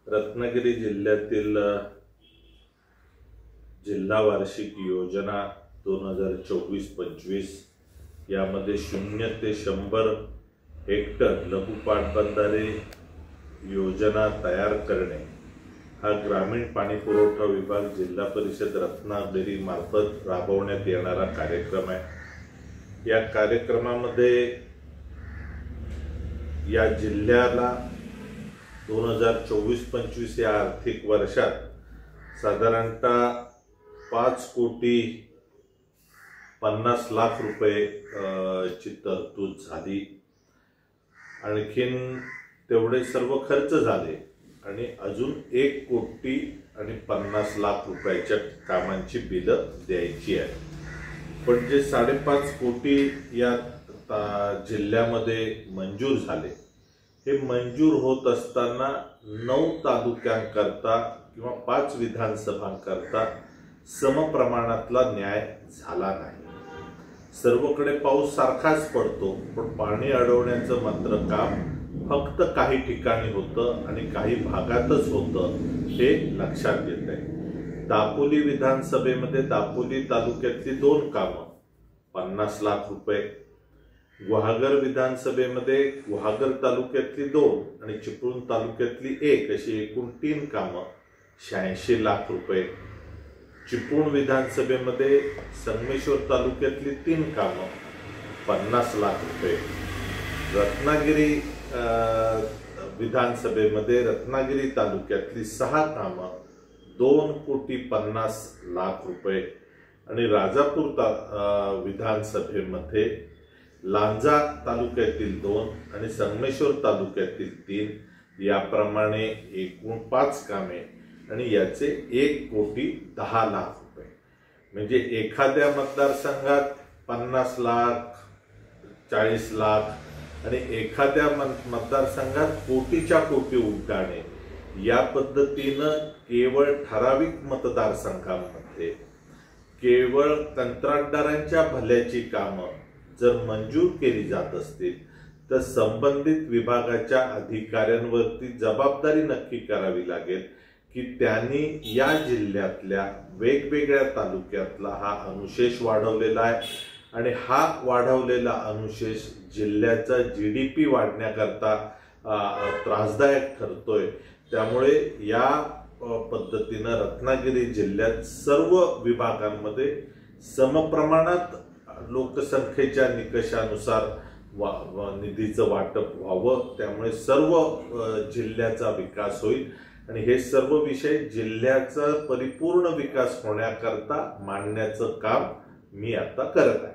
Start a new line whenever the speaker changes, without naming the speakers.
रत्नागिरी जिल्ह्यातील जिल्हा वार्षिक योजना 2024-25 यामध्ये 0 ते 100 हेक्टर लघु पाटबंधारे योजना तयार करणे हा ग्रामीण पाणी पुरवठा विभाग जिल्हा परिषद रत्नागिरी मार्फत राबवण्यात येणारा कार्यक्रम आहे। या कार्यक्रमामध्ये या जिल्ह्याला 2024-25 या आर्थिक वर्षात साधारणतः 5,50,00,000 रुपये ची तरतूद झाली। आणखीन तेवढे सर्व खर्च झाले आणि अजून 1,50,00,000 रुपयाच्या कामांची बिलं द्यायची आहे। पण जे 5.5 कोटी या जिल्ह्यामध्ये मंजूर झाले, हे मंजूर होत असताना 9 तालुक्यांकरता किंवा 5 विधानसभांकरता समप्रमाणातला न्याय झाला नाही। सर्वकडे पाऊस सारखाच पडतो, पण पाणी अडवण्याचं मात्र काम फक्त काही ठिकाणी होतं आणि काही भागातच होतं हे लक्षात येत आहे। दापोली विधानसभेमध्ये दापोली तालुक्यातली 2 कामं 50,00,000 रुपये, गुहागर विधानसभेमध्ये गुहागर तालुक्यातली 2 आणि चिपळूण तालुक्यातली 1 अशी एकूण 3 कामं 86,00,000 रुपये, चिपळूण विधानसभेमध्ये संगमेश्वर तालुक्यातली 3 कामं 50,00,000 रुपये, रत्नागिरी विधानसभेमध्ये रत्नागिरी तालुक्यातली 6 कामं 2,50,00,000 रुपये आणि राजापूर विधानसभेमध्ये लांजा तालुक्यातील 2 आणि संगमेश्वर तालुक्यातील 3 याप्रमाणे एकूण 5 कामे आणि याचे 1,10,00,000 रुपये। म्हणजे एखाद्या मतदारसंघात 50,00,000 40,00,000 आणि एखाद्या मतदारसंघात कोटीच्या कोटी उड्डाणे या पद्धतीनं केवळ ठराविक मतदारसंघांमध्ये केवळ कंत्राटदारांच्या भल्याची कामं जर मंजूर केली जात असतील तर संबंधित विभागाच्या अधिकाऱ्यांवरती जबाबदारी नक्की करावी लागेल की त्यांनी या जिल्ह्यातल्या वेगवेगळ्या तालुक्यातला हा अनुशेष वाढवलेला आहे आणि हा वाढवलेला अनुशेष जिल्ह्याचा GDP वाढण्याकरता त्रासदायक ठरतोय। त्यामुळे या पद्धतीनं रत्नागिरी जिल्ह्यात सर्व विभागांमध्ये समप्रमाणात लोकसंख्येच्या निकषानुसार निधीचं वाटप व्हावं, त्यामुळे सर्व जिल्ह्याचा विकास होईल आणि हे सर्व विषय जिल्ह्याचा परिपूर्ण विकास होण्याकरता मांडण्याचं काम मी आता करत आहे।